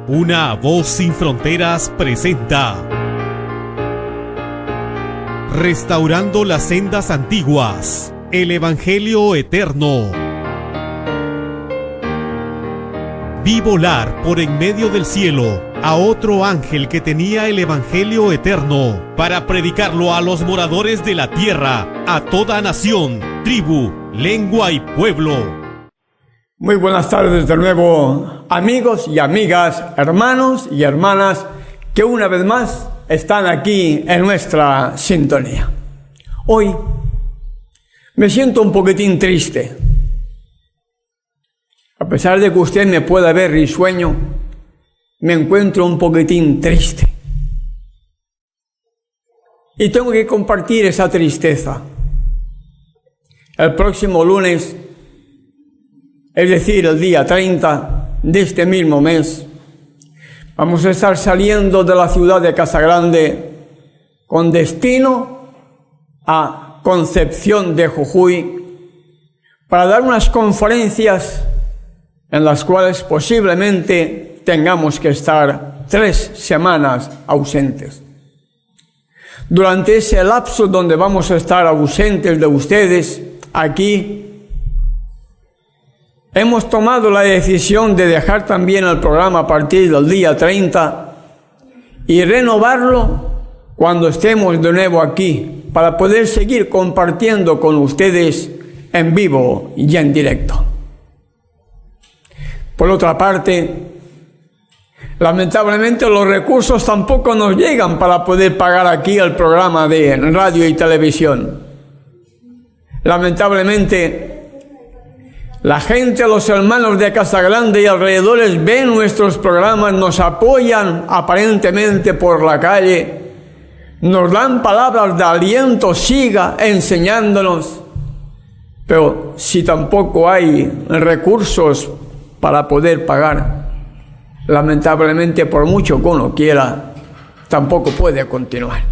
Una voz sin fronteras presenta Restaurando las sendas antiguas, el Evangelio eterno. Vi volar por en medio del cielo a otro ángel que tenía el Evangelio eterno para predicarlo a los moradores de la tierra, a toda nación, tribu, lengua y pueblo. Muy buenas tardes de nuevo, amigos y amigas, hermanos y hermanas que una vez más están aquí en nuestra sintonía. Hoy me siento un poquitín triste. A pesar de que usted me pueda ver risueño, me encuentro un poquitín triste. Y tengo que compartir esa tristeza. El próximo lunes, es decir, el día 30 de este mismo mes, vamos a estar saliendo de la ciudad de Casagrande con destino a Concepción de Jujuy para dar unas conferencias en las cuales posiblemente tengamos que estar 3 semanas ausentes. Durante ese lapso donde vamos a estar ausentes de ustedes, aquí hemos tomado la decisión de dejar también el programa a partir del día 30 y renovarlo cuando estemos de nuevo aquí para poder seguir compartiendo con ustedes en vivo y en directo. Por otra parte, lamentablemente los recursos tampoco nos llegan para poder pagar aquí el programa de radio y televisión. Lamentablemente, la gente, los hermanos de Casagrande y alrededores ven nuestros programas, nos apoyan aparentemente por la calle, nos dan palabras de aliento, siga enseñándonos, pero si tampoco hay recursos para poder pagar, lamentablemente por mucho que uno quiera, tampoco puede continuar.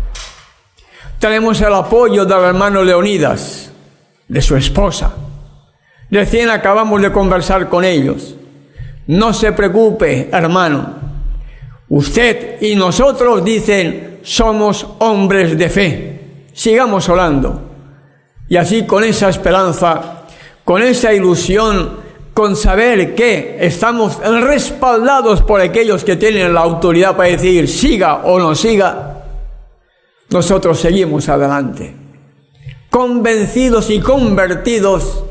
Tenemos el apoyo del hermano Leonidas, de su esposa. Recién acabamos de conversar con ellos. No se preocupe, hermano. Usted y nosotros, dicen, somos hombres de fe. Sigamos orando. Y así con esa esperanza, con esa ilusión, con saber que estamos respaldados por aquellos que tienen la autoridad para decir siga o no siga, nosotros seguimos adelante, convencidos y convertidos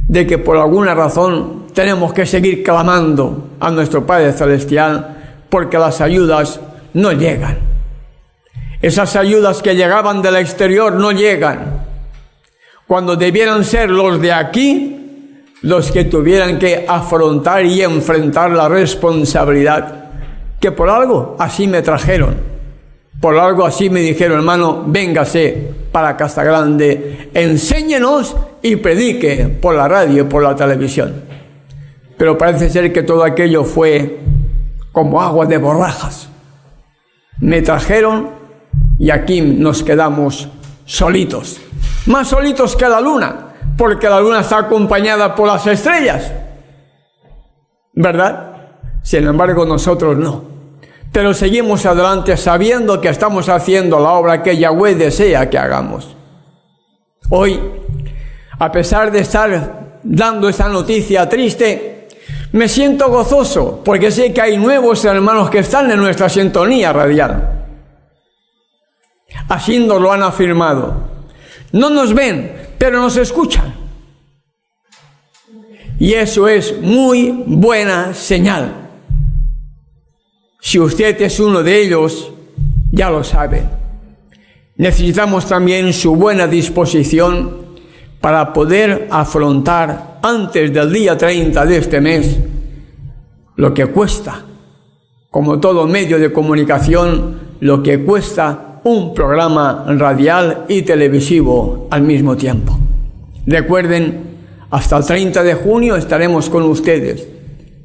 de que por alguna razón tenemos que seguir clamando a nuestro Padre Celestial porque las ayudas no llegan. Esas ayudas que llegaban del exterior no llegan, cuando debieran ser los de aquí los que tuvieran que afrontar y enfrentar la responsabilidad, que por algo así me trajeron, por algo así me dijeron, hermano, véngase para Casagrande, enséñenos y predique por la radio y por la televisión. Pero parece ser que todo aquello fue como agua de borrajas. Me trajeron y aquí nos quedamos solitos, más solitos que la luna, porque la luna está acompañada por las estrellas, ¿verdad? Sin embargo, nosotros no. Pero seguimos adelante sabiendo que estamos haciendo la obra que Yahweh desea que hagamos. Hoy, a pesar de estar dando esa noticia triste, me siento gozoso porque sé que hay nuevos hermanos que están en nuestra sintonía radial. Así nos lo han afirmado. No nos ven, pero nos escuchan. Y eso es muy buena señal. Si usted es uno de ellos, ya lo sabe. Necesitamos también su buena disposición para poder afrontar antes del día 30 de este mes lo que cuesta, como todo medio de comunicación, lo que cuesta un programa radial y televisivo al mismo tiempo. Recuerden, hasta el 30 de junio estaremos con ustedes.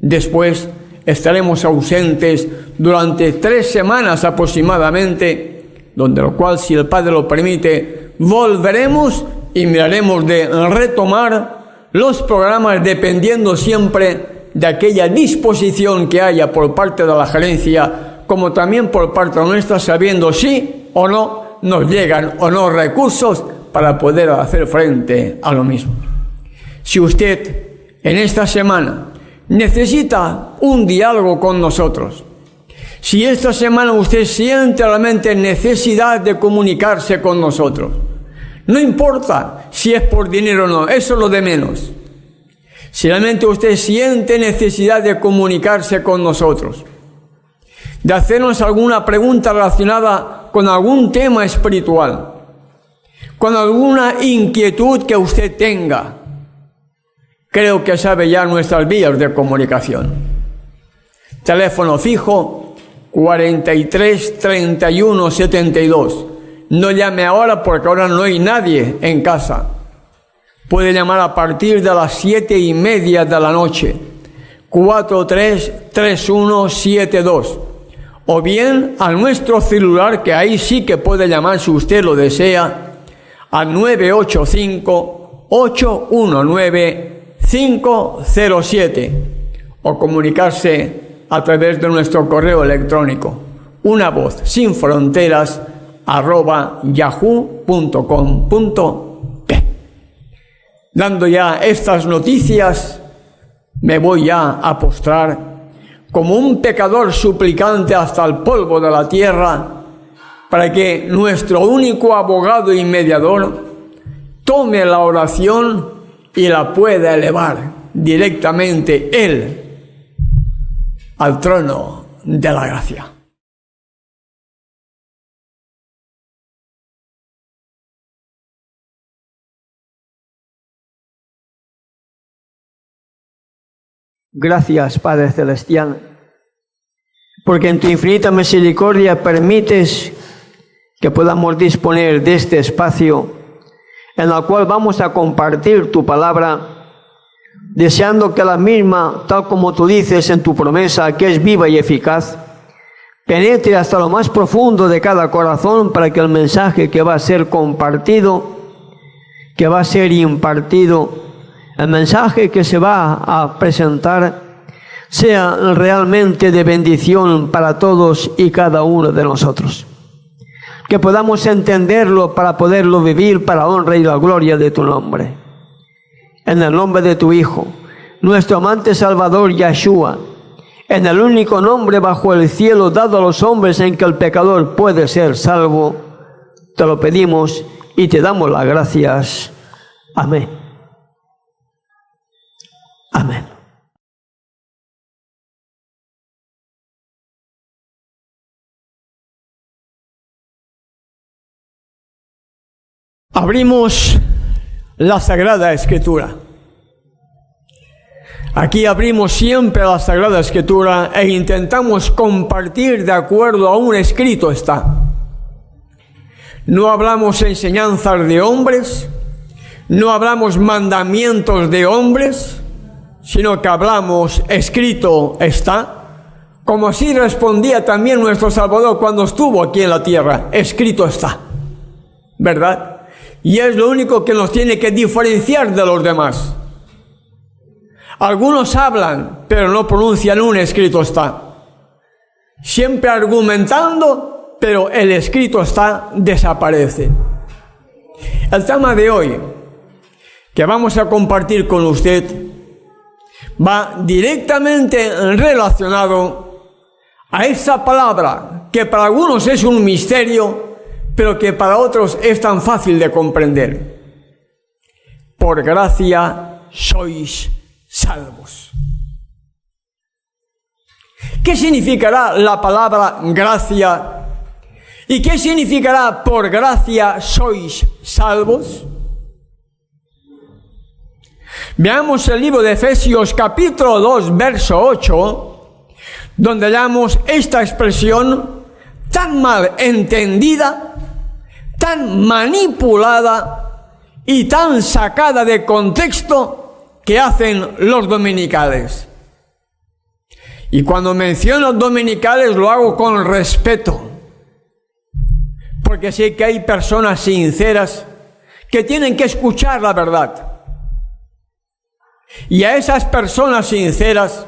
Después estaremos ausentes durante 3 semanas aproximadamente, donde lo cual, si el Padre lo permite, volveremos y miraremos de retomar los programas dependiendo siempre de aquella disposición que haya por parte de la gerencia, como también por parte nuestra, sabiendo si o no nos llegan o no recursos para poder hacer frente a lo mismo. Si usted en esta semana necesita un diálogo con nosotros, si esta semana usted siente realmente necesidad de comunicarse con nosotros, no importa si es por dinero o no, eso es lo de menos. Si realmente usted siente necesidad de comunicarse con nosotros, de hacernos alguna pregunta relacionada con algún tema espiritual, con alguna inquietud que usted tenga, creo que sabe ya nuestras vías de comunicación. Teléfono fijo 43 31 72. No llame ahora porque ahora no hay nadie en casa. Puede llamar a partir de las 7:30 de la noche. 43 31 72. O bien a nuestro celular, que ahí sí que puede llamar si usted lo desea, al 985 819 507, o comunicarse a través de nuestro correo electrónico unavozsinfronteras@yahoo.com.p. Dando ya estas noticias, me voy ya a postrar como un pecador suplicante hasta el polvo de la tierra, para que nuestro único abogado y mediador tome la oración y la pueda elevar directamente Él al trono de la gracia. Gracias, Padre Celestial, porque en tu infinita misericordia permites que podamos disponer de este espacio en el cual vamos a compartir tu palabra, deseando que la misma, tal como tú dices en tu promesa, que es viva y eficaz, penetre hasta lo más profundo de cada corazón, para que el mensaje que va a ser compartido, que va a ser impartido, el mensaje que se va a presentar, sea realmente de bendición para todos y cada uno de nosotros. Que podamos entenderlo para poderlo vivir para la honra y la gloria de tu nombre. En el nombre de tu Hijo, nuestro amante Salvador Yeshua, en el único nombre bajo el cielo dado a los hombres en que el pecador puede ser salvo, te lo pedimos y te damos las gracias. Amén. Amén. Abrimos la Sagrada Escritura. Aquí abrimos siempre la Sagrada Escritura e intentamos compartir de acuerdo a un escrito está. No hablamos enseñanzas de hombres, no hablamos mandamientos de hombres, sino que hablamos escrito está, como así respondía también nuestro Salvador cuando estuvo aquí en la tierra: escrito está, ¿verdad? Y es lo único que nos tiene que diferenciar de los demás. Algunos hablan, pero no pronuncian un escrito está, siempre argumentando, pero el escrito está desaparece. El tema de hoy que vamos a compartir con usted va directamente relacionado a esa palabra que para algunos es un misterio, pero que para otros es tan fácil de comprender. Por gracia sois salvos. ¿Qué significará la palabra gracia? ¿Y qué significará por gracia sois salvos? Veamos el libro de Efesios capítulo 2, verso 8, donde hallamos esta expresión tan mal entendida, tan manipulada y tan sacada de contexto que hacen los dominicales. Y cuando menciono dominicales lo hago con respeto, porque sé que hay personas sinceras que tienen que escuchar la verdad. Y a esas personas sinceras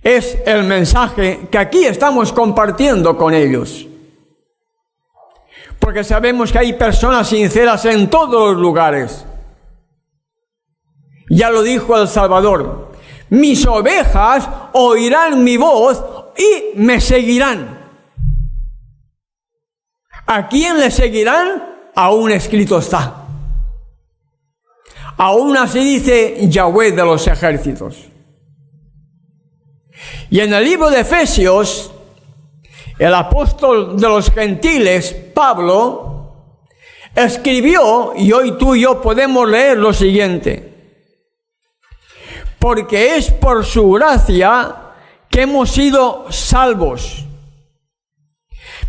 es el mensaje que aquí estamos compartiendo con ellos. Porque sabemos que hay personas sinceras en todos los lugares. Ya lo dijo el Salvador: mis ovejas oirán mi voz y me seguirán. ¿A quién le seguirán? Aún escrito está. Aún así dice Yahweh de los ejércitos. Y en el libro de Efesios, el apóstol de los gentiles, Pablo, escribió, y hoy tú y yo podemos leer lo siguiente: porque es por su gracia que hemos sido salvos,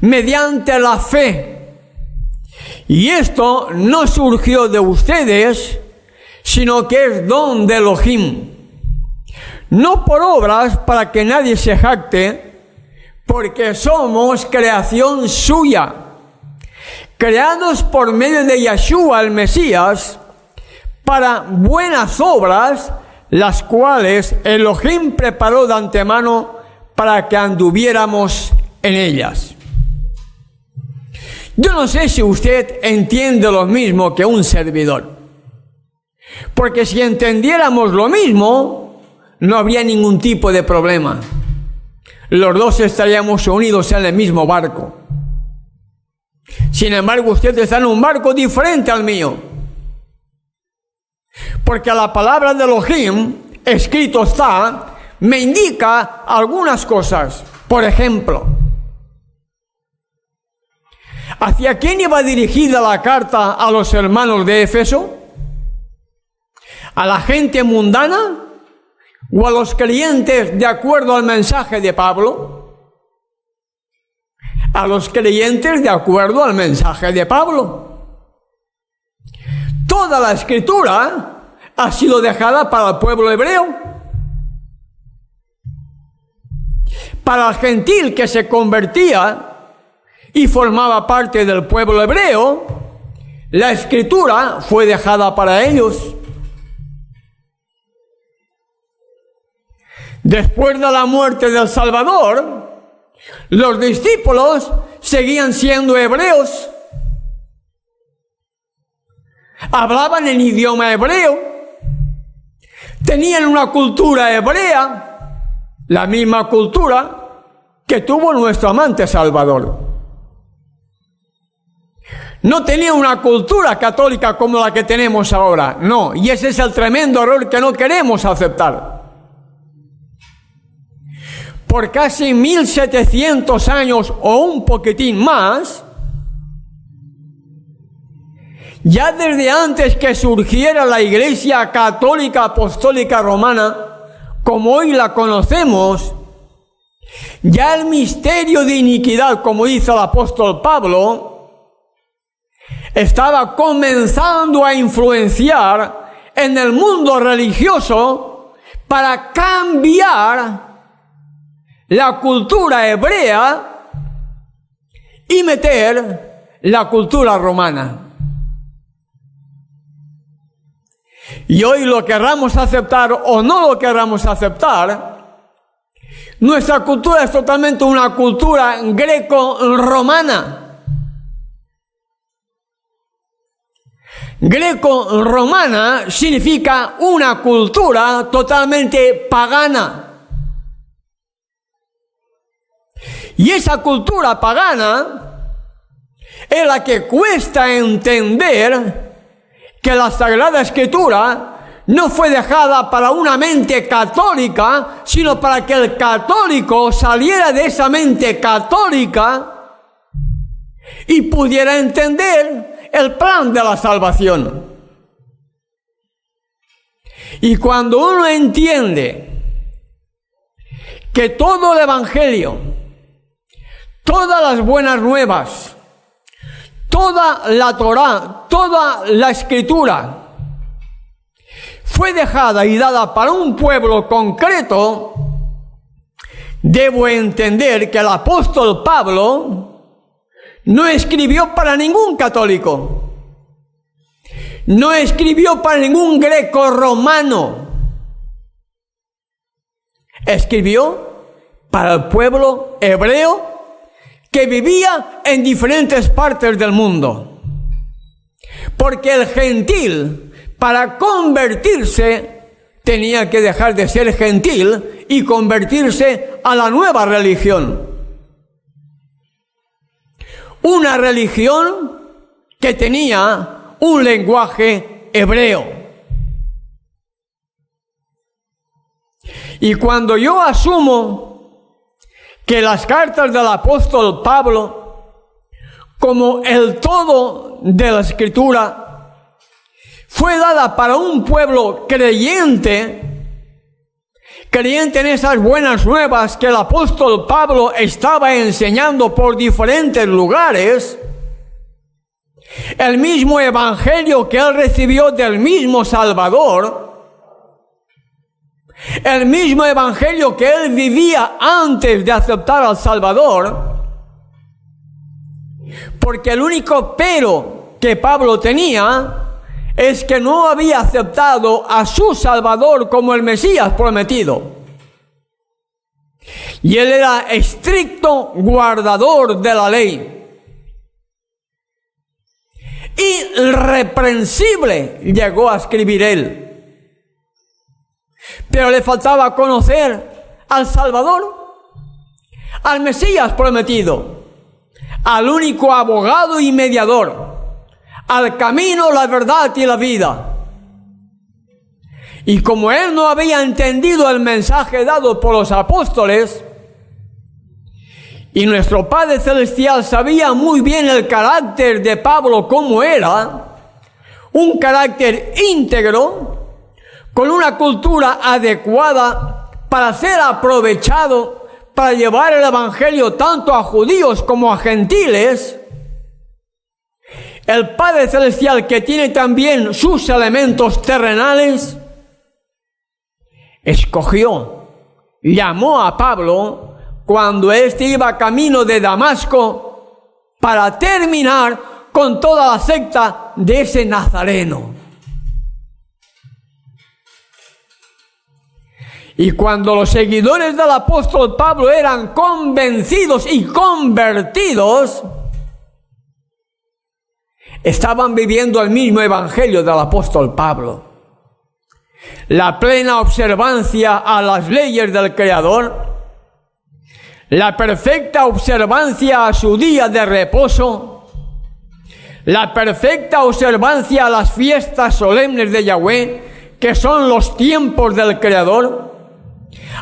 mediante la fe. Y esto no surgió de ustedes, sino que es don de Elohim, no por obras para que nadie se jacte, porque somos creación suya, creados por medio de Yeshua el Mesías, para buenas obras, las cuales Elohim preparó de antemano para que anduviéramos en ellas. Yo no sé si usted entiende lo mismo que un servidor, porque si entendiéramos lo mismo, no habría ningún tipo de problema. Los dos estaríamos unidos en el mismo barco. Sin embargo, usted está en un barco diferente al mío, porque la palabra de Elohim, escrito está, me indica algunas cosas. Por ejemplo, ¿hacia quién iba dirigida la carta a los hermanos de Éfeso? ¿A la gente mundana o a los creyentes de acuerdo al mensaje de Pablo? A los creyentes de acuerdo al mensaje de Pablo. Toda la escritura ha sido dejada para el pueblo hebreo. Para el gentil que se convertía y formaba parte del pueblo hebreo, la escritura fue dejada para ellos. Después de la muerte del Salvador, los discípulos seguían siendo hebreos. Hablaban en idioma hebreo, tenían una cultura hebrea, la misma cultura que tuvo nuestro amante Salvador. No tenía una cultura católica como la que tenemos ahora, no, y ese es el tremendo error que no queremos aceptar. Por casi 1700 años o un poquitín más, ya desde antes que surgiera la Iglesia Católica Apostólica Romana, como hoy la conocemos, ya el misterio de iniquidad, como dice el apóstol Pablo, estaba comenzando a influenciar en el mundo religioso para cambiar la cultura hebrea y meter la cultura romana. Y hoy lo querramos aceptar o no lo querramos aceptar, nuestra cultura es totalmente una cultura greco-romana. Greco-romana significa una cultura totalmente pagana. Y esa cultura pagana es la que cuesta entender que la Sagrada Escritura no fue dejada para una mente católica, sino para que el católico saliera de esa mente católica y pudiera entender el plan de la salvación. Y cuando uno entiende que todo el Evangelio, todas las buenas nuevas, toda la Torá, toda la Escritura fue dejada y dada para un pueblo concreto, debo entender que el apóstol Pablo no escribió para ningún católico, no escribió para ningún greco romano, escribió para el pueblo hebreo que vivía en diferentes partes del mundo. Porque el gentil, para convertirse, tenía que dejar de ser gentil y convertirse a la nueva religión. Una religión que tenía un lenguaje hebreo. Y cuando yo asumo que las cartas del apóstol Pablo, como el todo de la Escritura, fue dada para un pueblo creyente en esas buenas nuevas que el apóstol Pablo estaba enseñando por diferentes lugares, el mismo evangelio que él recibió del mismo Salvador, el mismo evangelio que él vivía antes de aceptar al Salvador, porque el único pero que Pablo tenía es que no había aceptado a su Salvador como el Mesías prometido. Y él era estricto guardador de la ley. Irreprensible llegó a escribir él. Pero le faltaba conocer al Salvador, al Mesías prometido, al único abogado y mediador, al camino, la verdad y la vida. Y como él no había entendido el mensaje dado por los apóstoles, y nuestro Padre Celestial sabía muy bien el carácter de Pablo como era, un carácter íntegro, con una cultura adecuada para ser aprovechado para llevar el evangelio tanto a judíos como a gentiles, el Padre Celestial, que tiene también sus elementos terrenales, escogió, llamó a Pablo cuando éste iba camino de Damasco para terminar con toda la secta de ese nazareno. Y cuando los seguidores del apóstol Pablo eran convencidos y convertidos, estaban viviendo el mismo evangelio del apóstol Pablo. La plena observancia a las leyes del Creador, la perfecta observancia a su día de reposo, la perfecta observancia a las fiestas solemnes de Yahweh, que son los tiempos del Creador,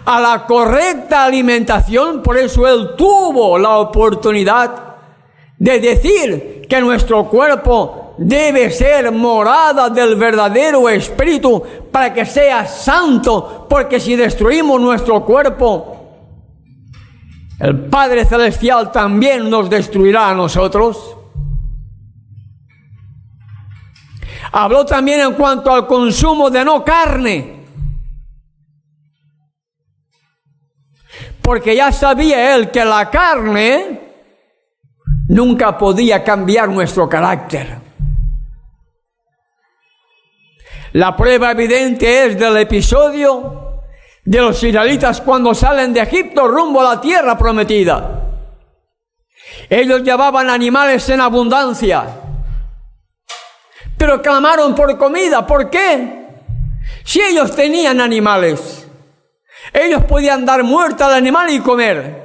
a la correcta alimentación. Por eso él tuvo la oportunidad de decir que nuestro cuerpo debe ser morada del verdadero Espíritu para que sea santo, porque si destruimos nuestro cuerpo, el Padre Celestial también nos destruirá a nosotros. Habló también en cuanto al consumo de no carne, porque ya sabía él que la carne nunca podía cambiar nuestro carácter. La prueba evidente es del episodio de los israelitas cuando salen de Egipto rumbo a la tierra prometida. Ellos llevaban animales en abundancia, pero clamaron por comida. ¿Por qué? Si ellos tenían animales, ellos podían dar muerte al animal y comer.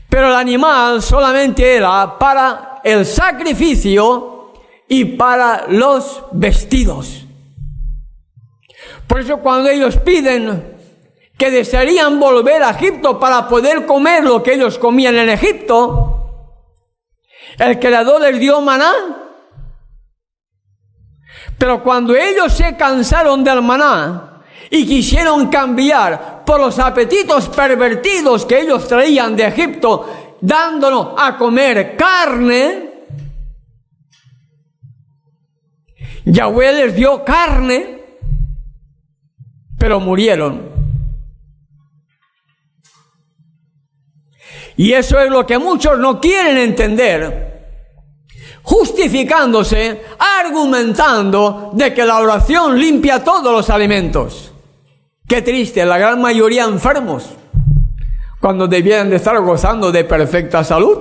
Pero el animal solamente era para el sacrificio y para los vestidos. Por eso cuando ellos piden que desearían volver a Egipto para poder comer lo que ellos comían en Egipto, el Creador les dio maná. Pero cuando ellos se cansaron del maná y quisieron cambiar por los apetitos pervertidos que ellos traían de Egipto, dándonos a comer carne, Yahweh les dio carne, pero murieron. Y eso es lo que muchos no quieren entender, justificándose, argumentando de que la oración limpia todos los alimentos. Qué triste, la gran mayoría enfermos, cuando debieran de estar gozando de perfecta salud.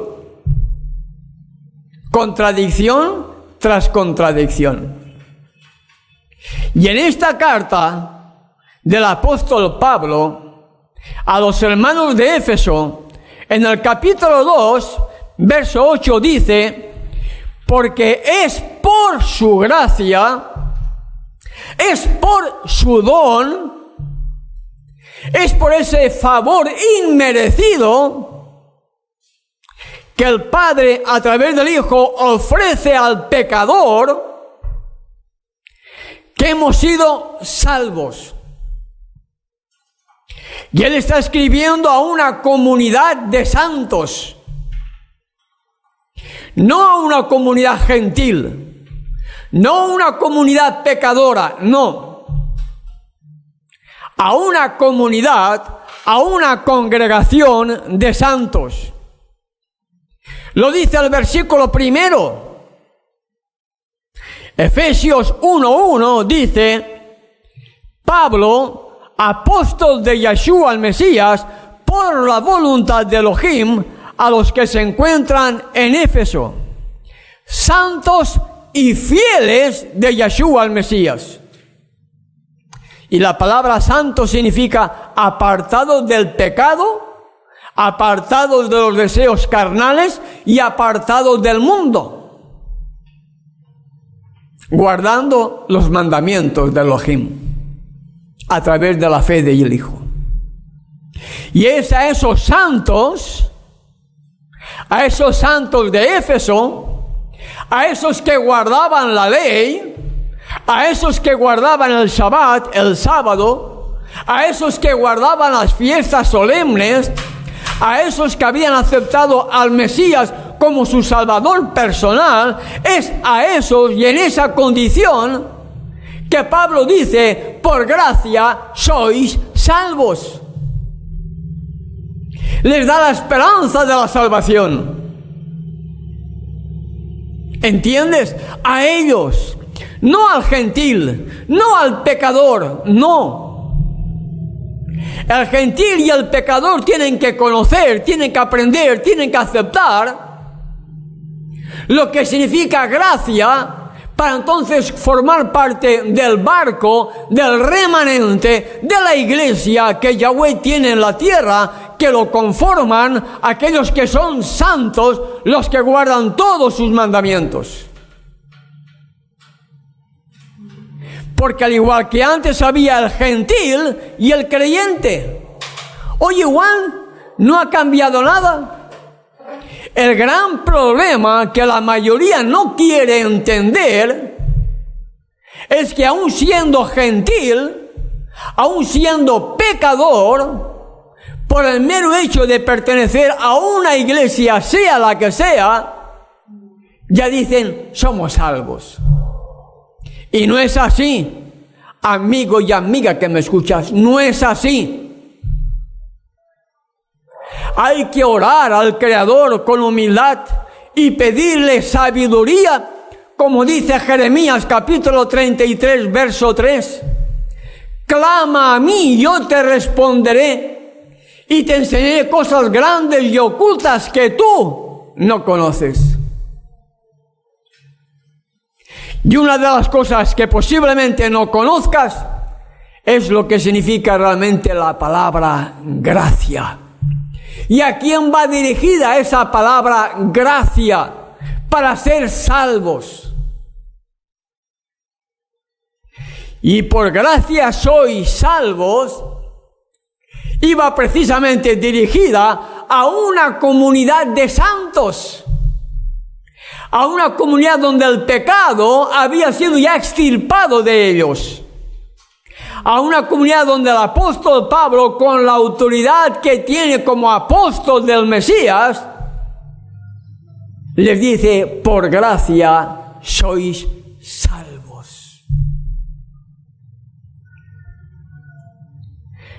Contradicción tras contradicción. Y en esta carta del apóstol Pablo a los hermanos de Éfeso, en el capítulo 2, verso 8 dice: porque es por su gracia, es por su don, es por ese favor inmerecido que el Padre a través del Hijo ofrece al pecador, que hemos sido salvos. Y Él está escribiendo a una comunidad de santos, no a una comunidad gentil, no una comunidad pecadora, no. A una comunidad, a una congregación de santos. Lo dice el versículo 1. Efesios 1:1 dice: Pablo, apóstol de Yeshua el Mesías, por la voluntad de Elohim, a los que se encuentran en Éfeso, santos y fieles de Yeshua el Mesías. Y la palabra santo significa apartados del pecado, apartados de los deseos carnales y apartados del mundo, guardando los mandamientos de Elohim a través de la fe del Hijo. Y es a esos santos de Éfeso, a esos que guardaban la ley, a esos que guardaban el Shabbat, el sábado, a esos que guardaban las fiestas solemnes, a esos que habían aceptado al Mesías como su Salvador personal, es a esos y en esa condición que Pablo dice: por gracia sois salvos. Les da la esperanza de la salvación. ¿Entiendes? A ellos, no al gentil, no al pecador, no. El gentil y el pecador tienen que conocer, tienen que aprender, tienen que aceptar lo que significa gracia, para entonces formar parte del barco, del remanente de la iglesia que Yahweh tiene en la tierra, que lo conforman aquellos que son santos, los que guardan todos sus mandamientos. Porque al igual que antes había el gentil y el creyente, hoy igual no ha cambiado nada. El gran problema que la mayoría no quiere entender es que aun siendo gentil, aun siendo pecador, por el mero hecho de pertenecer a una iglesia, sea la que sea, ya dicen: somos salvos. Y no es así, amigo y amiga que me escuchas, no es así. Hay que orar al Creador con humildad y pedirle sabiduría, como dice Jeremías capítulo 33, verso 3. Clama a mí y yo te responderé y te enseñaré cosas grandes y ocultas que tú no conoces. Y una de las cosas que posiblemente no conozcas es lo que significa realmente la palabra gracia. ¿Y a quién va dirigida esa palabra gracia? Para ser salvos. Y por gracia sois salvos, iba precisamente dirigida a una comunidad de santos. A una comunidad donde el pecado había sido ya extirpado de ellos. A una comunidad donde el apóstol Pablo, con la autoridad que tiene como apóstol del Mesías, les dice: por gracia sois salvos.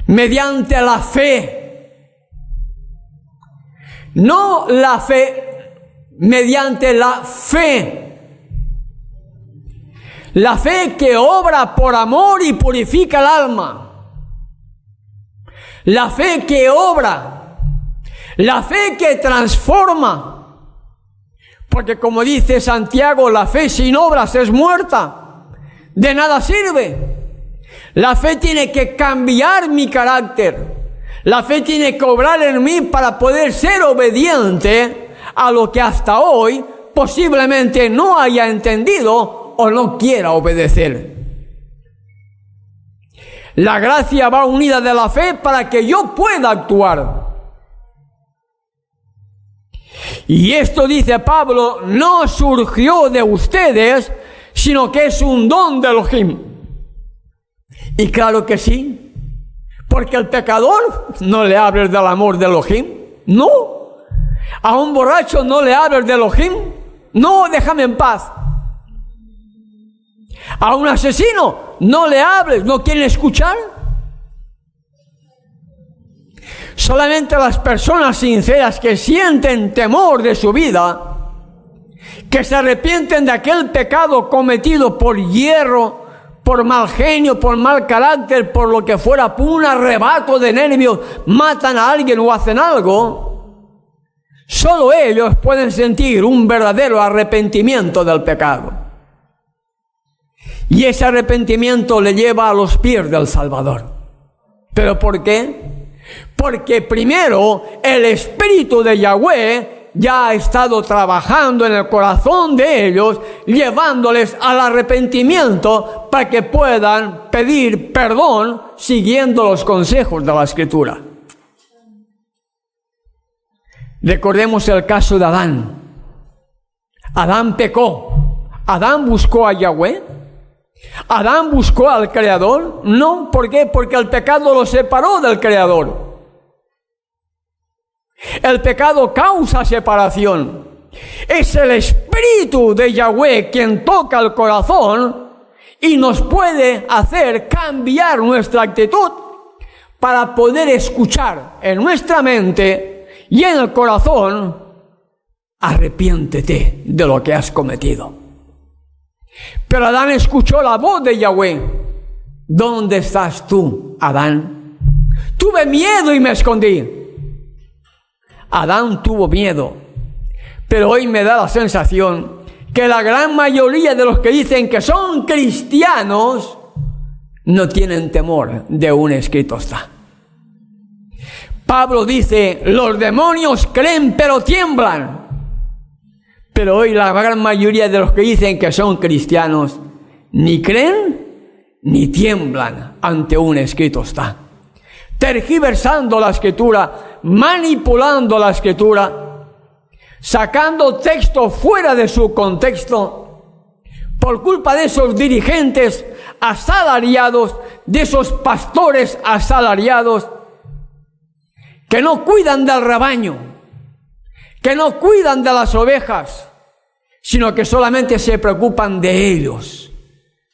Mediante la fe. No la fe. Mediante la fe. La fe que obra por amor y purifica el alma. la fe que obra, la fe que transforma. Porque como dice Santiago, la fe sin obras es muerta, de nada sirve. La fe tiene que cambiar mi carácter. La fe tiene que obrar en mí para poder ser obediente a lo que hasta hoy posiblemente no haya entendido o no quiera obedecer. La gracia va unida de la fe para que yo pueda actuar. Y esto, dice Pablo, no surgió de ustedes, sino que es un don de Elohim. Y claro que sí, porque al pecador no le hables del amor de Elohim, no. A un borracho no le hables de Elohim, no, déjame en paz. A un asesino no le hables, no quieren escuchar. Solamente las personas sinceras que sienten temor de su vida, que se arrepienten de aquel pecado cometido por hierro, por mal genio, por mal carácter, por lo que fuera, por un arrebato de nervios, matan a alguien o hacen algo, solo ellos pueden sentir un verdadero arrepentimiento del pecado. Y ese arrepentimiento le lleva a los pies del Salvador. ¿Pero por qué? Porque primero el Espíritu de Yahweh ya ha estado trabajando en el corazón de ellos, llevándoles al arrepentimiento para que puedan pedir perdón siguiendo los consejos de la Escritura. Recordemos el caso de Adán. Adán pecó. Adán buscó a Yahweh. ¿Adán buscó al Creador? No, ¿por qué? Porque el pecado lo separó del Creador. El pecado causa separación. Es el Espíritu de Yahweh quien toca el corazón y nos puede hacer cambiar nuestra actitud para poder escuchar en nuestra mente y en el corazón: arrepiéntete de lo que has cometido. Pero Adán escuchó la voz de Yahweh. ¿Dónde estás tú, Adán? Tuve miedo y me escondí. Adán tuvo miedo, pero hoy me da la sensación que la gran mayoría de los que dicen que son cristianos no tienen temor de un escrito está. Pablo dice: los demonios creen pero tiemblan. Pero hoy la gran mayoría de los que dicen que son cristianos ni creen ni tiemblan ante un escrito está. Tergiversando la Escritura, manipulando la Escritura, sacando texto fuera de su contexto, por culpa de esos dirigentes asalariados, de esos pastores asalariados, que no cuidan del rebaño, que no cuidan de las ovejas, sino que solamente se preocupan de ellos,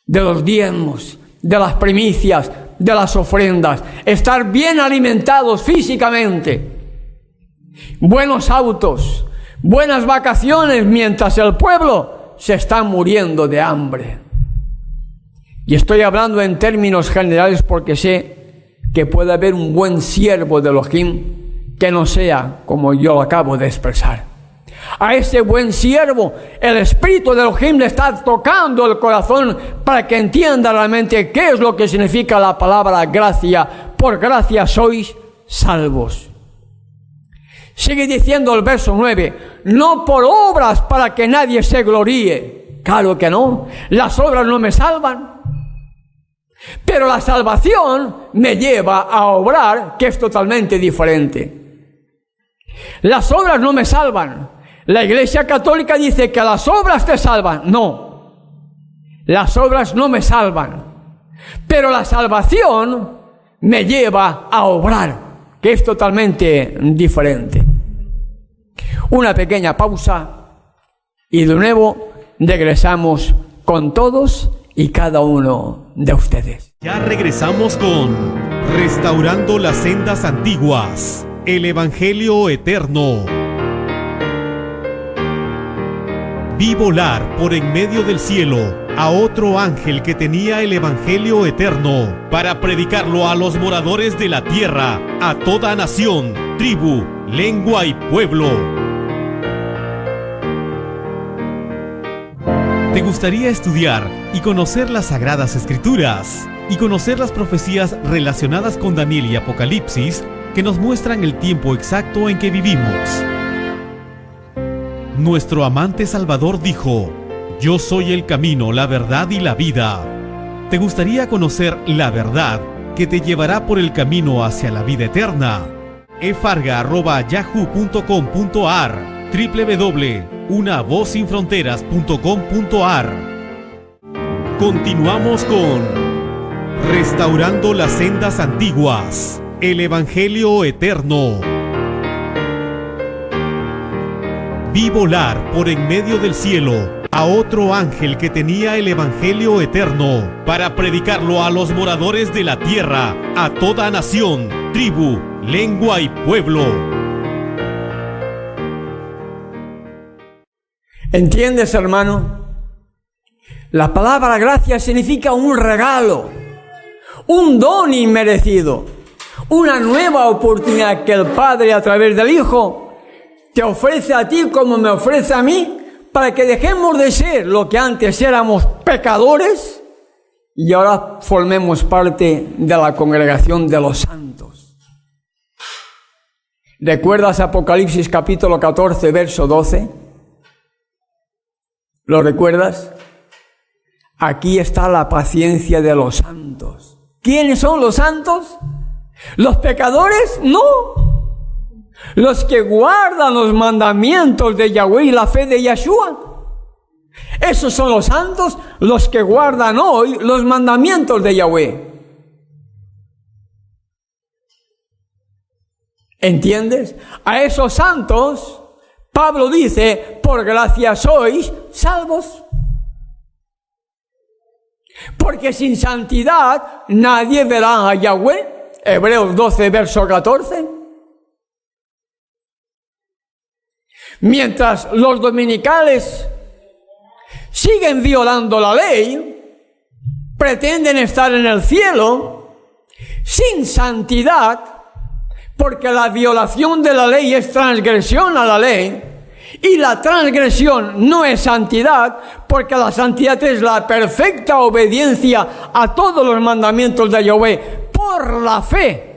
de los diezmos, de las primicias, de las ofrendas, estar bien alimentados físicamente, buenos autos, buenas vacaciones, mientras el pueblo se está muriendo de hambre. Y estoy hablando en términos generales porque sé que puede haber un buen siervo de Elohim que no sea como yo acabo de expresar. A ese buen siervo, el Espíritu de Elohim le está tocando el corazón para que entienda realmente qué es lo que significa la palabra gracia. Por gracia sois salvos. Sigue diciendo el verso 9, no por obras para que nadie se gloríe. Claro que no, las obras no me salvan. Pero la salvación me lleva a obrar, que es totalmente diferente. Las obras no me salvan. La Iglesia Católica dice que las obras te salvan. No, las obras no me salvan. Pero la salvación me lleva a obrar, que es totalmente diferente. Una pequeña pausa y de nuevo regresamos con todos y cada uno de ustedes. Ya regresamos con Restaurando las Sendas Antiguas, el Evangelio Eterno. Vi volar por en medio del cielo a otro ángel que tenía el evangelio eterno para predicarlo a los moradores de la tierra, a toda nación, tribu, lengua y pueblo. ¿Te gustaría estudiar y conocer las Sagradas Escrituras y conocer las profecías relacionadas con Daniel y Apocalipsis que nos muestran el tiempo exacto en que vivimos? Nuestro amante Salvador dijo: yo soy el camino, la verdad y la vida. ¿Te gustaría conocer la verdad que te llevará por el camino hacia la vida eterna? efarga@yahoo.com.ar, www.unavozsinfronteras.com.ar. Continuamos con Restaurando las sendas antiguas, el Evangelio eterno. Vi volar por en medio del cielo a otro ángel que tenía el evangelio eterno para predicarlo a los moradores de la tierra, a toda nación, tribu, lengua y pueblo. ¿Entiendes, hermano? La palabra gracia significa un regalo, un don inmerecido, una nueva oportunidad que el Padre a través del Hijo te ofrece a ti como me ofrece a mí, para que dejemos de ser lo que antes éramos, pecadores, y ahora formemos parte de la congregación de los santos. ¿Recuerdas Apocalipsis capítulo 14, verso 12? ¿Lo recuerdas? Aquí está la paciencia de los santos. ¿Quiénes son los santos? ¿Los pecadores? No. Los que guardan los mandamientos de Yahweh y la fe de Yeshua. Esos son los santos, los que guardan hoy los mandamientos de Yahweh. ¿Entiendes? A esos santos, Pablo dice, por gracia sois salvos. Porque sin santidad nadie verá a Yahweh. Hebreos 12, verso 14. Mientras los dominicales siguen violando la ley, pretenden estar en el cielo sin santidad, porque la violación de la ley es transgresión a la ley, y la transgresión no es santidad, porque la santidad es la perfecta obediencia a todos los mandamientos de Yahweh por la fe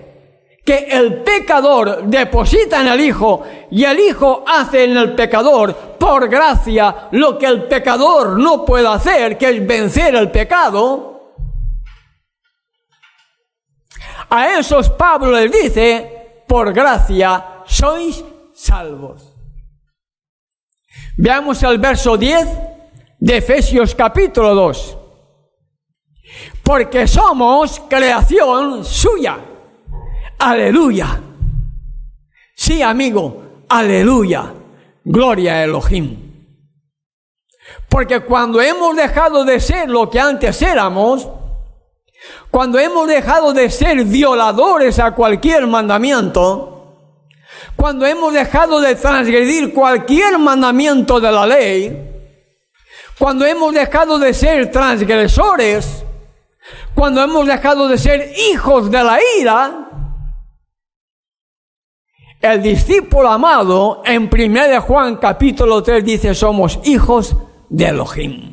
que el pecador deposita en el Hijo, y el Hijo hace en el pecador por gracia lo que el pecador no puede hacer, que es vencer el pecado. A esos Pablo les dice, por gracia sois salvos. Veamos el verso 10 de Efesios capítulo 2. Porque somos creación suya. Aleluya. Sí, amigo, aleluya. Gloria a Elohim. Porque cuando hemos dejado de ser lo que antes éramos, cuando hemos dejado de ser violadores a cualquier mandamiento, cuando hemos dejado de transgredir cualquier mandamiento de la ley, cuando hemos dejado de ser transgresores, cuando hemos dejado de ser hijos de la ira, el discípulo amado en 1 Juan capítulo 3 dice, somos hijos de Elohim.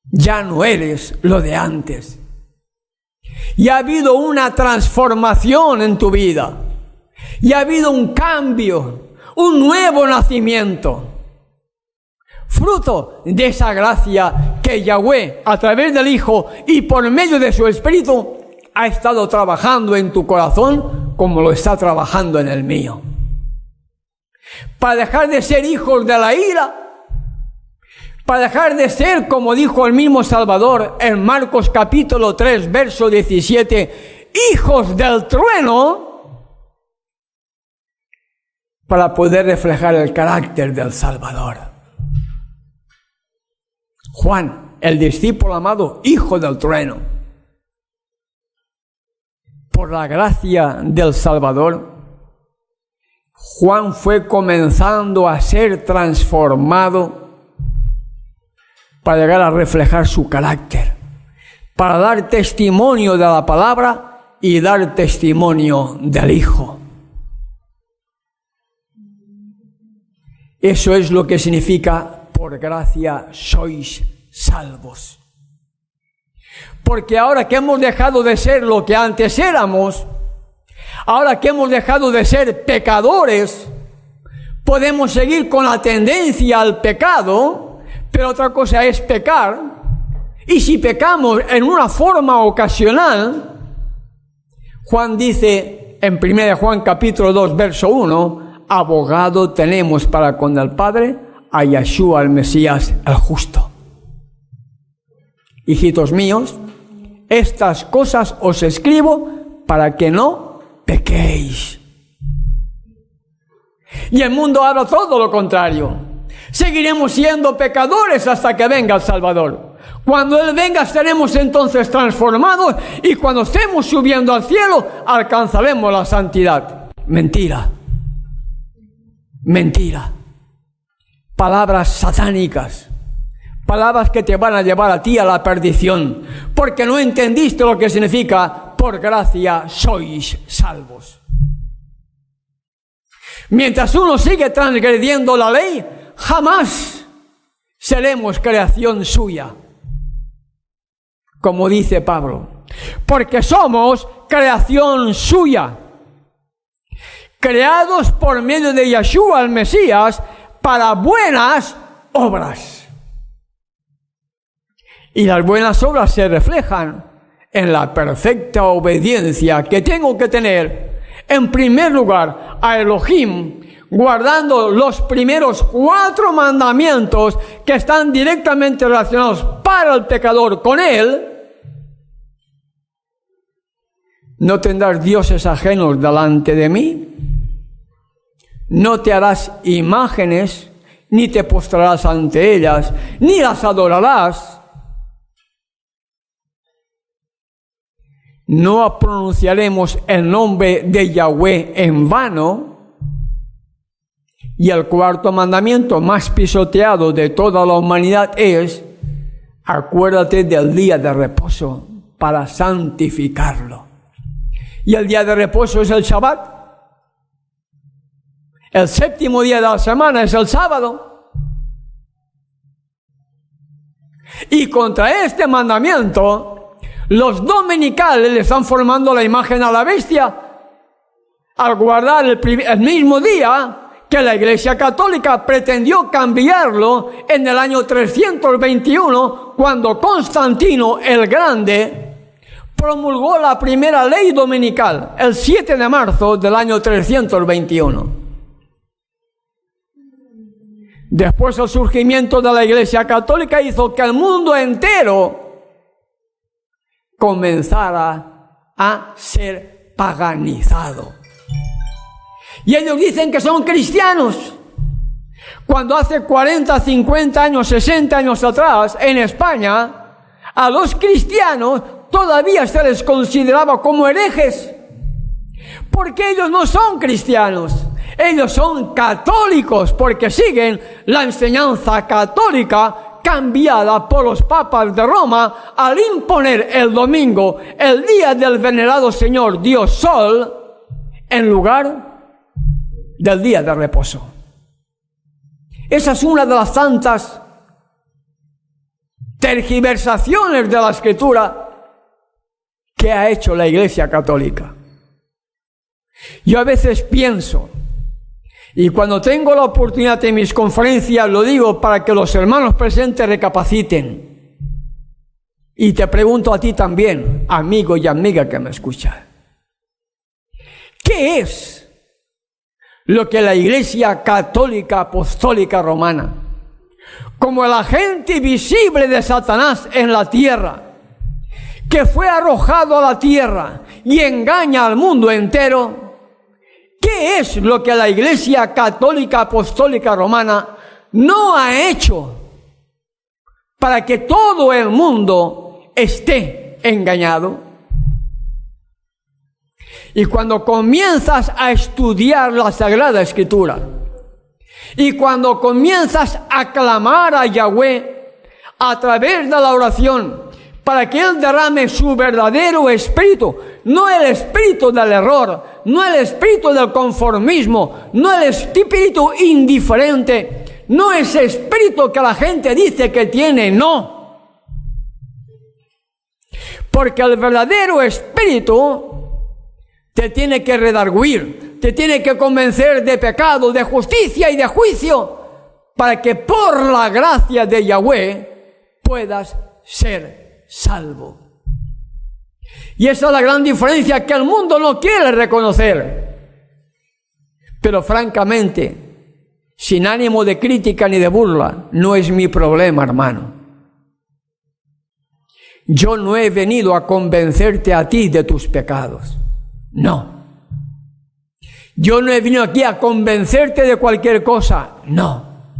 Ya no eres lo de antes. Y ha habido una transformación en tu vida. Y ha habido un cambio, un nuevo nacimiento. Fruto de esa gracia que Yahweh, a través del Hijo y por medio de su Espíritu, ha estado trabajando en tu corazón como lo está trabajando en el mío. Para dejar de ser hijos de la ira, para dejar de ser, como dijo el mismo Salvador en Marcos capítulo 3, verso 17, hijos del trueno, para poder reflejar el carácter del Salvador. Juan, el discípulo amado, hijo del trueno. Por la gracia del Salvador, Juan fue comenzando a ser transformado para llegar a reflejar su carácter, para dar testimonio de la palabra y dar testimonio del Hijo. Eso es lo que significa: por gracia sois salvos. Porque ahora que hemos dejado de ser lo que antes éramos, ahora que hemos dejado de ser pecadores, podemos seguir con la tendencia al pecado, pero otra cosa es pecar. Y si pecamos en una forma ocasional, Juan dice en 1 Juan capítulo 2, verso 1, abogado tenemos para con el Padre, a Yeshua el Mesías, el justo. Hijitos míos, estas cosas os escribo para que no pequéis. Y el mundo habla todo lo contrario. Seguiremos siendo pecadores hasta que venga el Salvador. Cuando Él venga estaremos entonces transformados, y cuando estemos subiendo al cielo alcanzaremos la santidad. Mentira. Mentira. Palabras satánicas. Palabras que te van a llevar a ti a la perdición, porque no entendiste lo que significa: por gracia sois salvos. Mientras uno sigue transgrediendo la ley, jamás seremos creación suya. Como dice Pablo, porque somos creación suya, creados por medio de Yeshua el Mesías para buenas obras. Y las buenas obras se reflejan en la perfecta obediencia que tengo que tener, en primer lugar, a Elohim, guardando los primeros 4 mandamientos que están directamente relacionados para el pecador con Él. No tendrás dioses ajenos delante de mí, no te harás imágenes, ni te postrarás ante ellas, ni las adorarás. No pronunciaremos el nombre de Yahweh en vano. Y el 4.º mandamiento más pisoteado de toda la humanidad es: acuérdate del día de reposo para santificarlo. Y el día de reposo es el Shabbat. El 7º día de la semana es el sábado. Y contra este mandamiento, los dominicales le están formando la imagen a la bestia al guardar el mismo día que la Iglesia Católica pretendió cambiarlo en el año 321, cuando Constantino el Grande promulgó la primera ley dominical, el 7 de marzo del año 321. Después, el surgimiento de la Iglesia Católica hizo que el mundo entero comenzara a ser paganizado. Y ellos dicen que son cristianos, cuando hace 40, 50 años, 60 años atrás, en España, a los cristianos todavía se les consideraba como herejes, porque ellos no son cristianos, ellos son católicos, porque siguen la enseñanza católica cambiada por los papas de Roma al imponer el domingo, el día del venerado Señor Dios Sol, en lugar del día de reposo. Esa es una de las tantas tergiversaciones de la Escritura que ha hecho la Iglesia Católica. Yo a veces pienso, y cuando tengo la oportunidad en mis conferencias lo digo para que los hermanos presentes recapaciten. Y te pregunto a ti también, amigo y amiga que me escucha, ¿qué es lo que la Iglesia Católica Apostólica Romana, como el agente visible de Satanás en la tierra, que fue arrojado a la tierra y engaña al mundo entero? ¿Qué es lo que la Iglesia Católica Apostólica Romana no ha hecho para que todo el mundo esté engañado? Y cuando comienzas a estudiar la Sagrada Escritura, y cuando comienzas a clamar a Yahweh a través de la oración, para que Él derrame su verdadero espíritu, no el espíritu del error, no el espíritu del conformismo, no el espíritu indiferente, no ese espíritu que la gente dice que tiene, no. Porque el verdadero espíritu te tiene que redarguir, te tiene que convencer de pecado, de justicia y de juicio, para que por la gracia de Yahweh puedas ser salvo. Y esa es la gran diferencia que el mundo no quiere reconocer. Pero francamente, sin ánimo de crítica ni de burla, no es mi problema, hermano. Yo no he venido a convencerte a ti de tus pecados. No. Yo no he venido aquí a convencerte de cualquier cosa. No.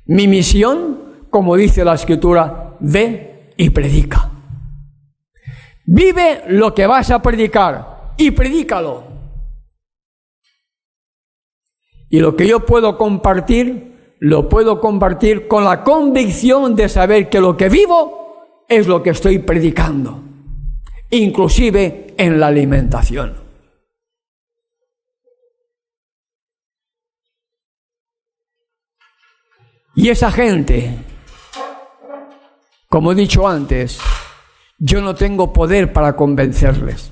Mi misión, como dice la Escritura, ve y predica. Vive lo que vas a predicar y predícalo. Y lo que yo puedo compartir, lo puedo compartir con la convicción de saber que lo que vivo es lo que estoy predicando, inclusive en la alimentación. Y esa gente, como he dicho antes, yo no tengo poder para convencerles.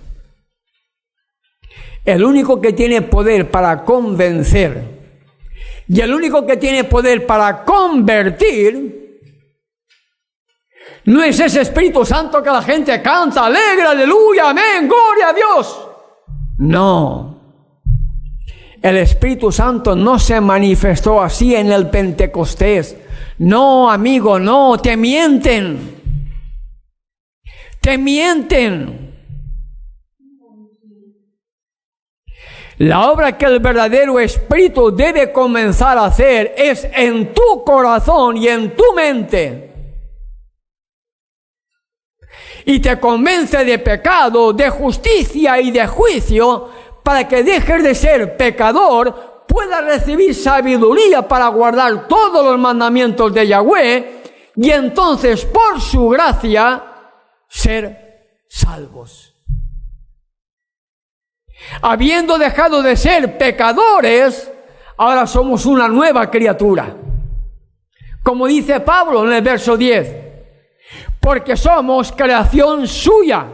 El único que tiene poder para convencer y el único que tiene poder para convertir no es ese Espíritu Santo que la gente canta, alegre, aleluya, amén, gloria a Dios. No. El Espíritu Santo no se manifestó así en el Pentecostés. No, amigo, no, te mienten. Te mienten. La obra que el verdadero Espíritu debe comenzar a hacer es en tu corazón y en tu mente. Y te convence de pecado, de justicia y de juicio, para que dejes de ser pecador, puedas recibir sabiduría para guardar todos los mandamientos de Yahweh, y entonces por su gracia ser salvos. Habiendo dejado de ser pecadores, ahora somos una nueva criatura. Como dice Pablo en el verso 10, porque somos creación suya,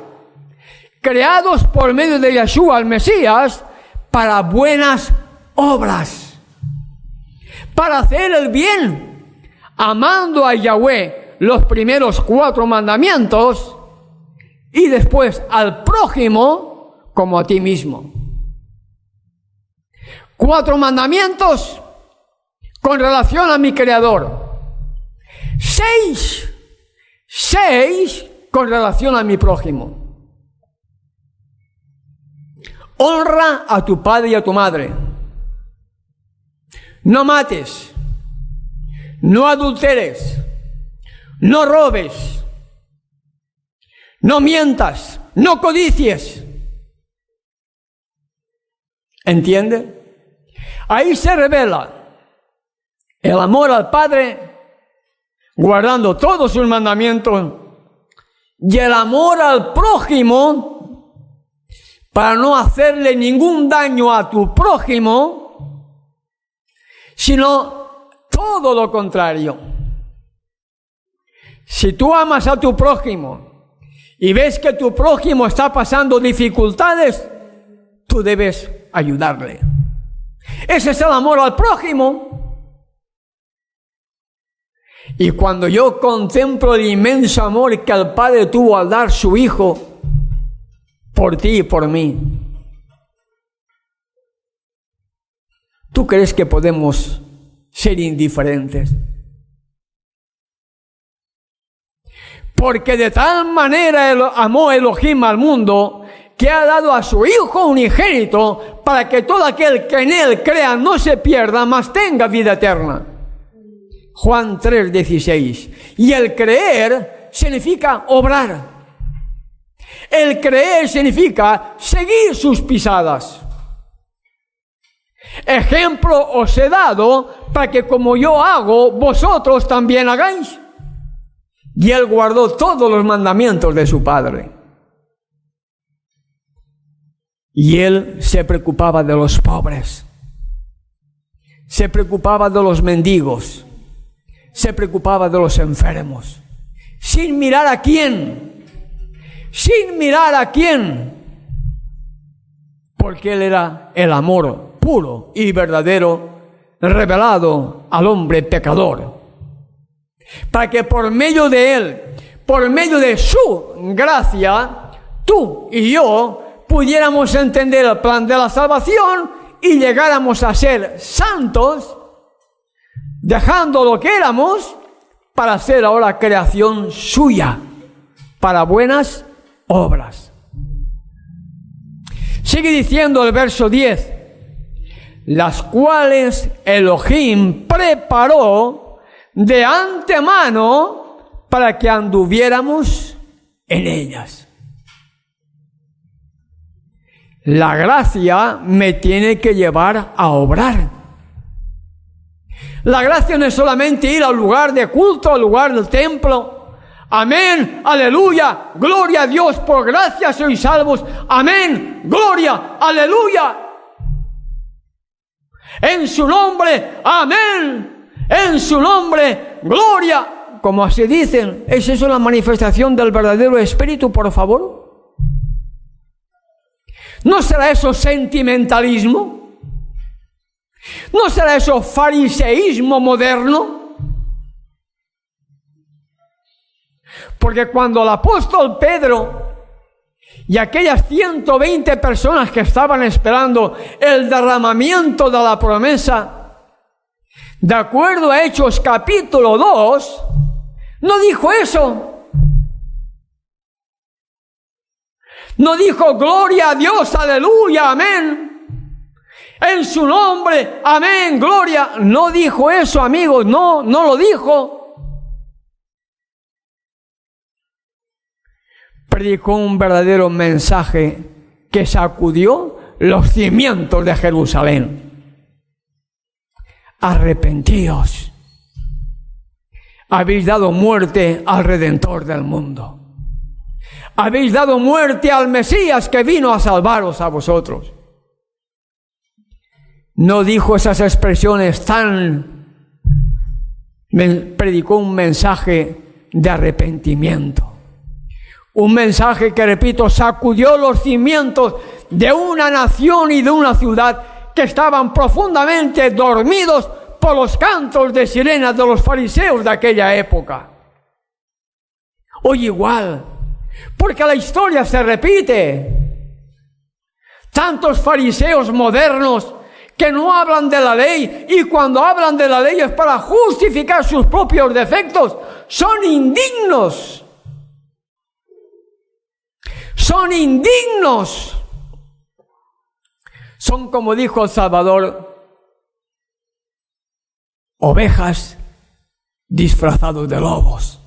creados por medio de Yeshua el Mesías para buenas obras, para hacer el bien, amando a Yahweh los primeros 4 mandamientos y después al prójimo como a ti mismo. 4 mandamientos con relación a mi Creador. 6 con relación a mi prójimo. Honra a tu padre y a tu madre. No mates. No adulteres. No robes. No mientas. No codicies. ¿Entiende? Ahí se revela el amor al Padre, guardando todos sus mandamientos, y el amor al prójimo, para no hacerle ningún daño a tu prójimo, sino todo lo contrario. Si tú amas a tu prójimo y ves que tu prójimo está pasando dificultades, tú debes ayudarle. Ese es el amor al prójimo. Y cuando yo contemplo el inmenso amor que el Padre tuvo al dar su Hijo por ti y por mí, ¿tú crees que podemos ser indiferentes? Porque de tal manera amó Elohim al mundo, que ha dado a su Hijo unigénito, para que todo aquel que en Él crea no se pierda, mas tenga vida eterna. Juan 3:16. Y el creer significa obrar. El creer significa seguir sus pisadas. Ejemplo os he dado para que como yo hago, vosotros también hagáis. Y él guardó todos los mandamientos de su padre. Y él se preocupaba de los pobres. Se preocupaba de los mendigos. Se preocupaba de los enfermos. Sin mirar a quién. Sin mirar a quién. Porque él era el amor puro y verdadero revelado al hombre pecador. Para que por medio de él, por medio de su gracia, tú y yo pudiéramos entender el plan de la salvación y llegáramos a ser santos, dejando lo que éramos para ser ahora creación suya, para buenas obras. Sigue diciendo el verso 10, las cuales Elohim preparó de antemano para que anduviéramos en ellas. La gracia me tiene que llevar a obrar. La gracia no es solamente ir al lugar de culto, al lugar del templo. Amén, aleluya, gloria a Dios, por gracia sois salvos. Amén, gloria, aleluya. En su nombre, amén. En su nombre, gloria. Como así dicen, ¿es eso la manifestación del verdadero Espíritu, por favor? ¿No será eso sentimentalismo? ¿No será eso fariseísmo moderno? Porque cuando el apóstol Pedro y aquellas 120 personas que estaban esperando el derramamiento de la promesa, de acuerdo a Hechos capítulo 2, no dijo eso. No dijo gloria a Dios, aleluya, amén. En su nombre, amén, gloria. No dijo eso, amigos, no lo dijo. Predicó un verdadero mensaje que sacudió los cimientos de Jerusalén. Arrepentíos. Habéis dado muerte al Redentor del mundo. Habéis dado muerte al Mesías que vino a salvaros a vosotros. No dijo esas expresiones predicó un mensaje de arrepentimiento. Un mensaje que, repito, sacudió los cimientos de una nación y de una ciudad que estaban profundamente dormidos por los cantos de sirenas de los fariseos de aquella época. Hoy igual, porque la historia se repite. Tantos fariseos modernos que no hablan de la ley, y cuando hablan de la ley es para justificar sus propios defectos. Son indignos. Son indignos. Son, como dijo el Salvador, ovejas disfrazados de lobos.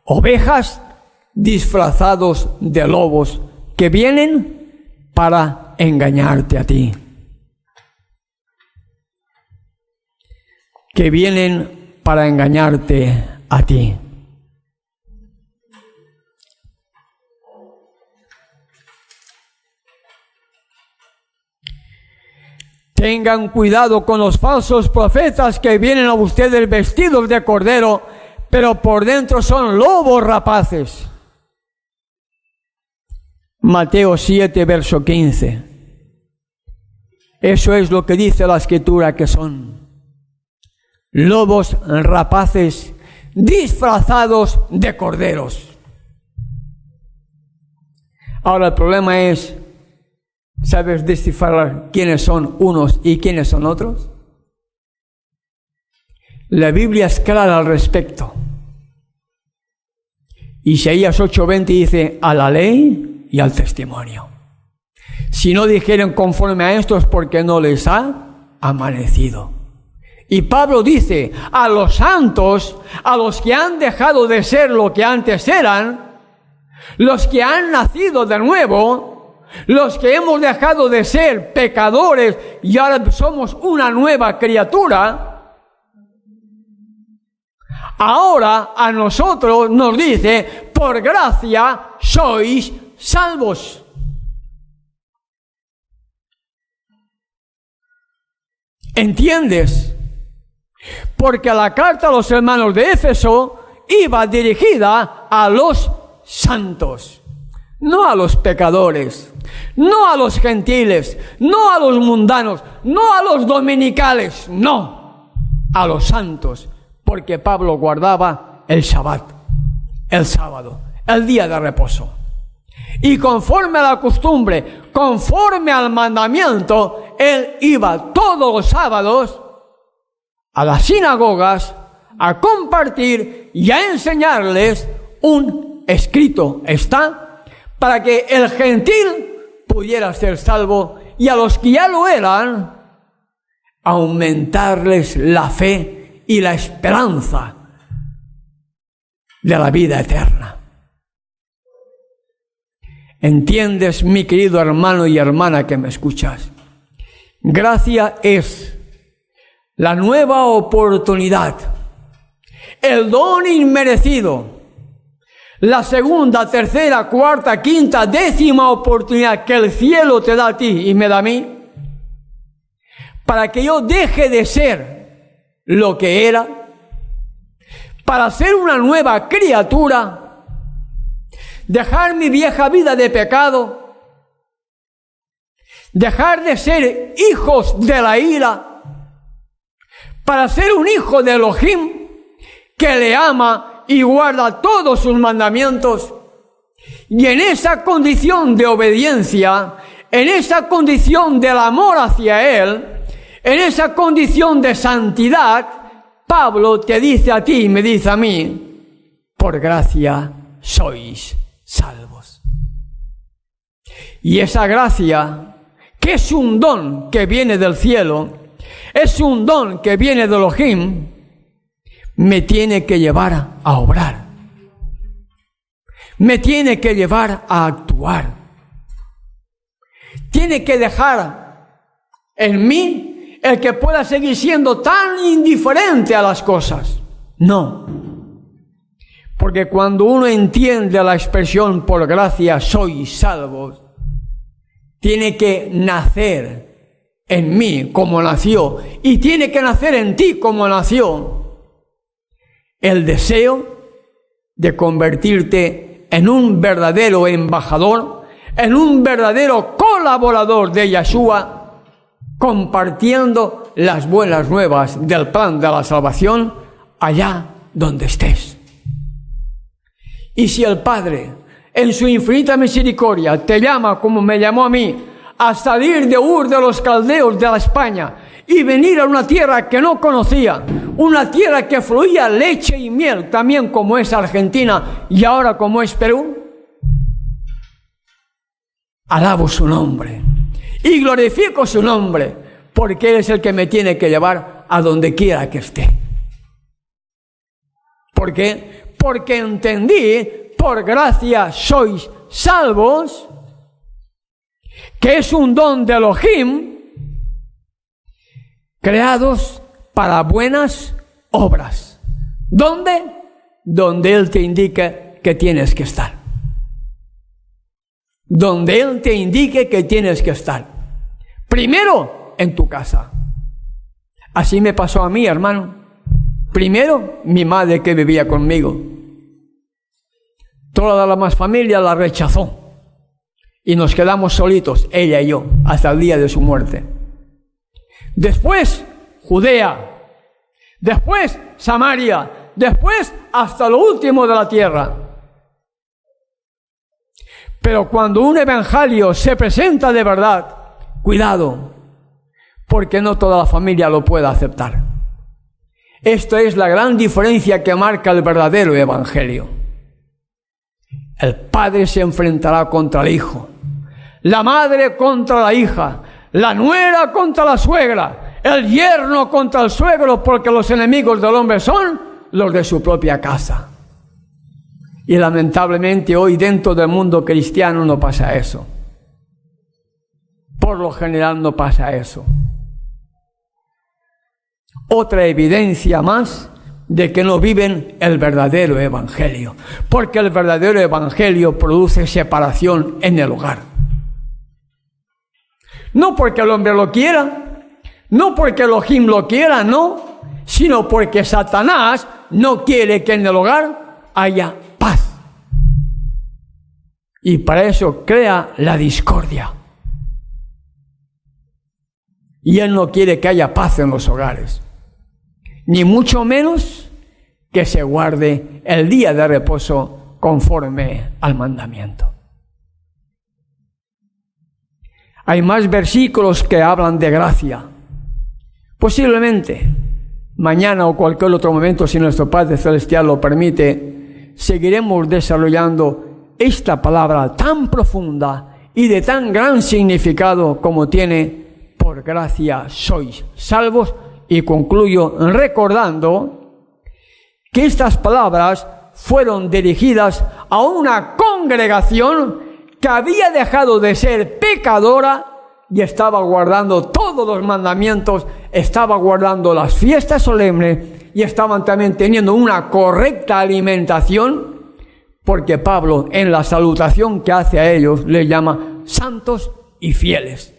Ovejas disfrazados de lobos que vienen para engañarte a ti. Que vienen para engañarte a ti. Tengan cuidado con los falsos profetas que vienen a ustedes vestidos de cordero, pero por dentro son lobos rapaces. Mateo 7, verso 15. Eso es lo que dice la Escritura que son. Lobos rapaces disfrazados de corderos. Ahora el problema es, ¿sabes descifrar quiénes son unos y quiénes son otros? La Biblia es clara al respecto. Isaías 8:20 dice, a la ley y al testimonio. Si no dijeren conforme a esto es porque no les ha amanecido. Y Pablo dice, a los santos, a los que han dejado de ser lo que antes eran, los que han nacido de nuevo, los que hemos dejado de ser pecadores y ahora somos una nueva criatura, ahora a nosotros nos dice, por gracia sois salvos. ¿Entiendes? Porque la carta a los hermanos de Éfeso iba dirigida a los santos, no a los pecadores, no a los gentiles, no a los mundanos, no a los dominicales, no, a los santos, porque Pablo guardaba el Shabbat, el sábado, el día de reposo. Y conforme a la costumbre, conforme al mandamiento, él iba todos los sábados a las sinagogas a compartir y a enseñarles un escrito, está, para que el gentil pudiera ser salvo y a los que ya lo eran, aumentarles la fe y la esperanza de la vida eterna. ¿Entiendes, mi querido hermano y hermana que me escuchas? Gracia es la nueva oportunidad, el don inmerecido, la segunda, tercera, cuarta, quinta, décima oportunidad que el cielo te da a ti y me da a mí, para que yo deje de ser lo que era, para ser una nueva criatura, dejar mi vieja vida de pecado, dejar de ser hijos de la ira, para ser un hijo de Elohim que le ama y guarda todos sus mandamientos. Y en esa condición de obediencia, en esa condición del amor hacia Él, en esa condición de santidad, Pablo te dice a ti y me dice a mí, por gracia sois salvos. Y esa gracia, que es un don que viene del cielo, es un don que viene de Elohim, me tiene que llevar a obrar, me tiene que llevar a actuar, tiene que dejar en mí el que pueda seguir siendo tan indiferente a las cosas. No, porque cuando uno entiende la expresión por gracia sois salvos, tiene que nacer en mí como nació y tiene que nacer en ti como nació el deseo de convertirte en un verdadero embajador, en un verdadero colaborador de Yeshua, compartiendo las buenas nuevas del plan de la salvación allá donde estés. Y si el Padre, en su infinita misericordia, te llama como me llamó a mí, a salir de Ur de los Caldeos de la España y venir a una tierra que no conocía, una tierra que fluía leche y miel, también como es Argentina y ahora como es Perú, alabo su nombre y glorifico su nombre, porque Él es el que me tiene que llevar a donde quiera que esté. ¿Por qué? Porque entendí, por gracia sois salvos, que es un don de Elohim, creados para buenas obras. ¿Dónde? Donde Él te indique que tienes que estar. Donde Él te indique que tienes que estar. Primero, en tu casa. Así me pasó a mí, hermano. Primero, mi madre que vivía conmigo. Toda la demás familia la rechazó. Y nos quedamos solitos, ella y yo, hasta el día de su muerte. Después, Judea. Después, Samaria. Después, hasta lo último de la tierra. Pero cuando un evangelio se presenta de verdad, cuidado, porque no toda la familia lo puede aceptar. Esta es la gran diferencia que marca el verdadero evangelio. El padre se enfrentará contra el hijo, la madre contra la hija, la nuera contra la suegra, el yerno contra el suegro, porque los enemigos del hombre son los de su propia casa. Y lamentablemente hoy dentro del mundo cristiano no pasa eso. Por lo general no pasa eso. Otra evidencia más de que no viven el verdadero evangelio, porque el verdadero evangelio produce separación en el hogar. No porque el hombre lo quiera, no porque Elohim lo quiera, no, sino porque Satanás no quiere que en el hogar haya paz. Y para eso crea la discordia. Y él no quiere que haya paz en los hogares, ni mucho menos que se guarde el día de reposo conforme al mandamiento. Hay más versículos que hablan de gracia. Posiblemente mañana o cualquier otro momento, si nuestro Padre Celestial lo permite, seguiremos desarrollando esta palabra tan profunda y de tan gran significado como tiene: por gracia sois salvos. Y concluyo recordando que estas palabras fueron dirigidas a una congregación que había dejado de ser pecadora y estaba guardando todos los mandamientos, estaba guardando las fiestas solemnes y estaban también teniendo una correcta alimentación, porque Pablo en la salutación que hace a ellos les llama santos y fieles.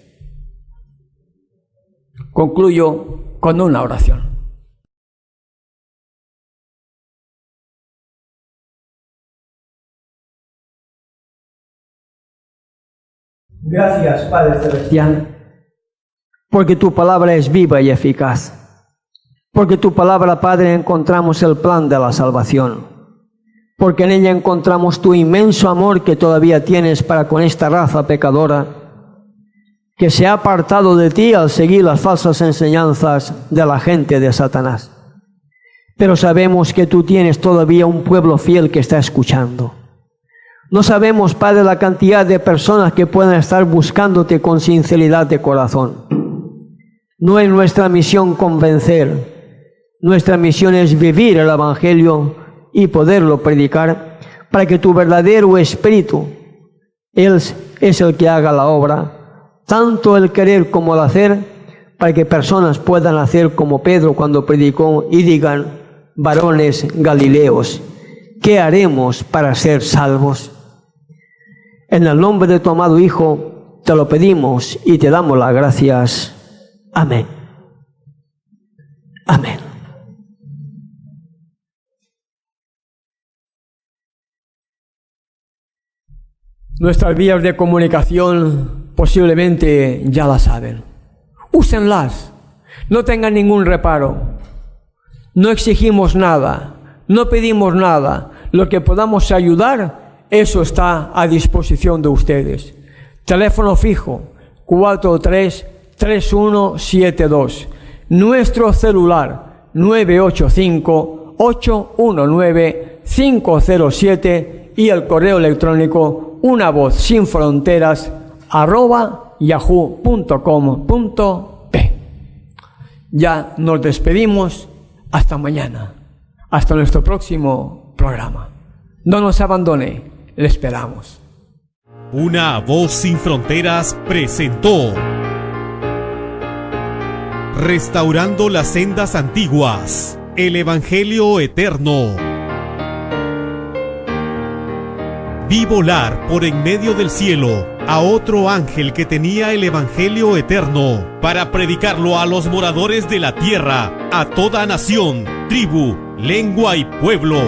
Concluyo con una oración. Gracias, Padre Celestial, porque tu palabra es viva y eficaz. Porque tu palabra, Padre, encontramos el plan de la salvación. Porque en ella encontramos tu inmenso amor que todavía tienes para con esta raza pecadora, que se ha apartado de ti al seguir las falsas enseñanzas de la gente de Satanás. Pero sabemos que tú tienes todavía un pueblo fiel que está escuchando. No sabemos, Padre, la cantidad de personas que pueden estar buscándote con sinceridad de corazón. No es nuestra misión convencer. Nuestra misión es vivir el Evangelio y poderlo predicar para que tu verdadero Espíritu, Él es el que haga la obra, tanto el querer como el hacer, para que personas puedan hacer como Pedro cuando predicó y digan: varones galileos, ¿qué haremos para ser salvos? En el nombre de tu amado Hijo te lo pedimos y te damos las gracias. Amén. Amén. Nuestras vías de comunicación posiblemente ya las saben. Úsenlas. No tengan ningún reparo. No exigimos nada. No pedimos nada. Lo que podamos ayudar, eso está a disposición de ustedes. Teléfono fijo 433172. Nuestro celular 985-819-507 y el correo electrónico unavozsinfronteras@yahoo.com.p. Ya nos despedimos. Hasta mañana. Hasta nuestro próximo programa. No nos abandone. Le esperamos. Una Voz Sin Fronteras presentó Restaurando las sendas antiguas, el Evangelio eterno. Vi volar por en medio del cielo a otro ángel que tenía el Evangelio eterno para predicarlo a los moradores de la tierra, a toda nación, tribu, lengua y pueblo.